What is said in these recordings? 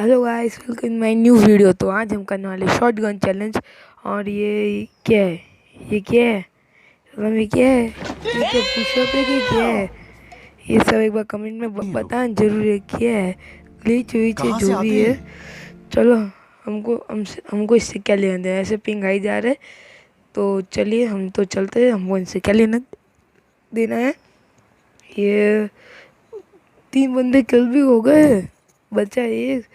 Hello guys, welcome my new video. तो आज हम करने वाले शॉर्ट गन चैलेंज। और ये क्या है? ये क्या है? मतलब ये क्या है? ये क्या पुशअप है कि क्या है? ये सब एक बार कमेंट में बताना जरूर है क्या है। ग्लिच विच है जो भी है। चलो, हमको इससे क्या लेना देना है? ऐसे पिंग आई जा रहा है तो चलिए हम तो चलते हैं। हमको इनसे क्या लेना देना है? ये 3 बंदे किल भी हो गए, बचा एक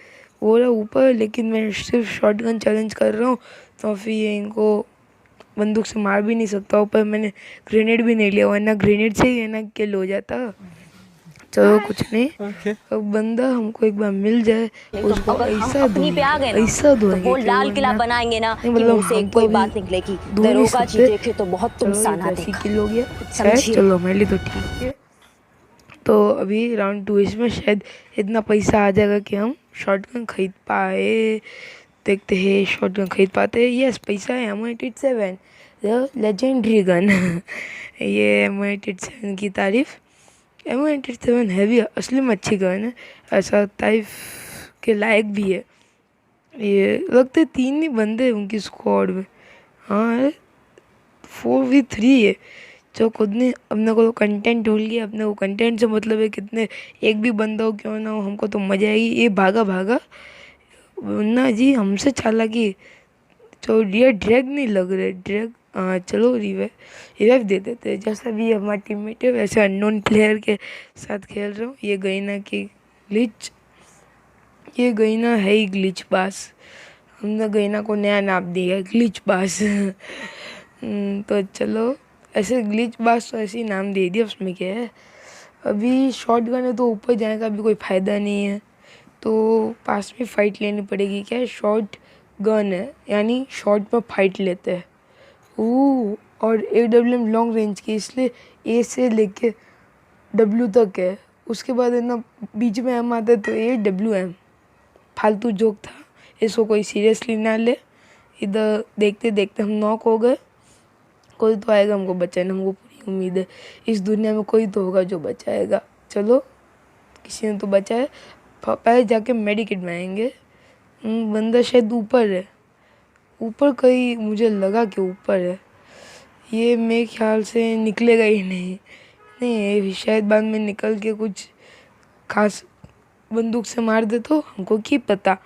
वो रहा ऊपर। लेकिन मैं सिर्फ शॉटगन चैलेंज कर रहा हूँ तो फिर ये इनको बंदूक से मार भी नहीं सकता। ऊपर मैंने ग्रेनेड भी नहीं लिया, वरना ग्रेनेड से ही है ना किल हो जाता। चलो कुछ नहीं। अब बंदा हमको एक बार मिल जाए, तो उसको अगर हम ऐसा अपनी पे आ गए ना ऐसा तो धोएंगे वो कि लाल वो किला ना बनाएंगे ना नहीं, कि मतलब मुंह से हम तो कोई अभी बात निकलेगी। धो नहीं दरोगा जी सकते। देखे तो बहुत चलो ये तुमसाना 10 ही देखा। किल हो गया है। समझिए। चलो मेरे लिए तो ठीक है। तो अभी राउंड 2 इसमें शायद इतना पैसा आ जाएगा कि हम शॉटगन खरीद पाए। देखते हैं शॉटगन खरीद पाते हैं। यस, पैसा है। M87 द लेजेंडरी गन ये M87 की तारीफ। M87 है भी असली में अच्छी गन है, ऐसा तारीफ के लायक भी है। ये लगते 3 ही बंदे हैं उनकी स्क्वाड में। हाँ, 4v3 है। जो खुद ने अपने को कंटेंट ढूंढ लिया। अपने को कंटेंट से मतलब है कितने एक भी बंदा हो क्यों ना हो, हमको तो मजा आएगी। ये भागा भागा ना जी, हमसे चालाकी। तो ये ड्रैग नहीं लग रहे ड्रैग। हाँ चलो, रिवाइव दे देते हैं। जैसा भी हमारा टीममेट है वैसे अननोन प्लेयर के साथ खेल रहा हूँ। ये गईना की ग्लिच, ये गईना है ही ग्लिच बास। हमने गईना को नया नाम दिया है, ग्लिच बास तो चलो, ऐसे ग्लिच बास तो ऐसे ही नाम दे दिया, उसमें क्या है। अभी शॉर्ट गन है तो ऊपर जाने का भी कोई फ़ायदा नहीं है, तो पास में फ़ाइट लेनी पड़ेगी। क्या है? शॉर्ट गन है यानी शॉर्ट में फाइट लेते हैं। और AWM लॉन्ग रेंज की, इसलिए A से लेके W तक है। उसके बाद है ना बीच में M आता है तो AWM। फालतू जोक था, इसको कोई सीरियसली ना ले। इधर देखते देखते हम नॉक हो गए। कोई तो आएगा हमको बचाने, हमको पूरी उम्मीद है इस दुनिया में कोई तो होगा जो बचाएगा। चलो, किसी ने तो बचाया। पहले जाके मेडिकेट बनाएंगे। बंदा शायद ऊपर है, ऊपर कहीं मुझे लगा कि ऊपर है। ये मेरे ख्याल से निकलेगा ही नहीं। नहीं, ये शायद बाद में निकल के कुछ खास बंदूक से मार दे तो हमको क्या पता।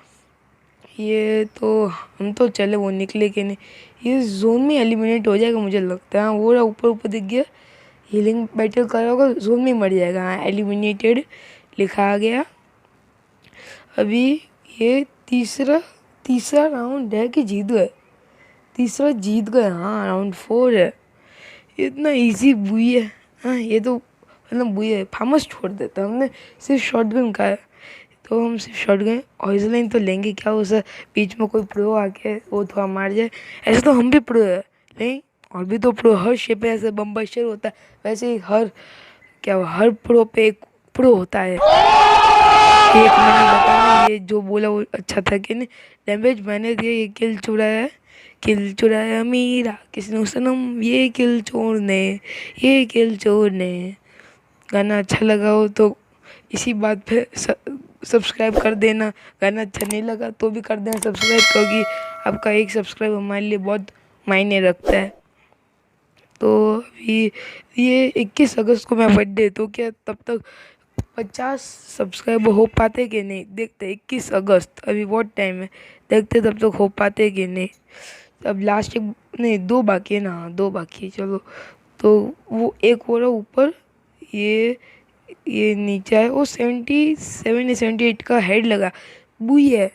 ये तो हम तो चले, वो निकले कि नहीं। ये जोन में एलिमिनेट हो जाएगा मुझे लगता है। वो रहा ऊपर ऊपर दिख गया, हीलिंग बैटल कर रहा होगा, जोन में मर जाएगा। हाँ, एलिमिनेटेड लिखा आ गया। अभी ये तीसरा तीसरा राउंड है कि जीत गए? तीसरा जीत गए। हाँ, राउंड 4 है। इतना इजी बुई है। हाँ, ये तो मतलब बुई है। फार्मस छोड़ देता हमने, सिर्फ शॉटगन का है तो हम सिर्फ शॉटगन ऑइजलाइन तो लेंगे क्या। उस बीच में कोई प्रो आके वो थोड़ा मार जाए। ऐसे तो हम भी प्रो है, नहीं और भी तो प्रो हर शेप पे ऐसे बम्बशर होता है, वैसे ही हर प्रो पे एक प्रो होता है। एक मैंने बताना, ये जो बोला वो अच्छा था कि नहीं। डैमेज मैंने दिया, ये किल चुराया मीरा किसने सनम, ये किल चोरने, ये किल चोरने। गाना अच्छा लगा हो तो इसी बात पे सब्सक्राइब कर देना। गाना अच्छा नहीं लगा तो भी कर देना सब्सक्राइब, क्योंकि आपका एक सब्सक्राइब हमारे लिए बहुत मायने रखता है। तो अभी ये 21 अगस्त को मैं बर्थडे, तो क्या तब तक 50 सब्सक्राइबर हो पाते कि नहीं देखते। 21 अगस्त अभी बहुत टाइम है, देखते तब तक हो पाते कि नहीं। अब लास्ट एक नहीं, 2 बाकी है ना। हाँ, 2 बाकी है। चलो, तो वो एक हो रहा ऊपर, ये नीचे है। वो 77 या 78 का हेड लगा बुई है।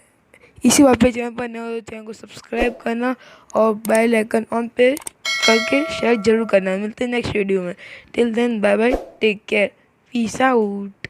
इसी बात पे चैनल पर नए हो तो चैनल को सब्सक्राइब करना और बेल आइकन ऑन पे करके शेयर जरूर करना। मिलते हैं नेक्स्ट वीडियो में। Till then bye bye, take care, peace out.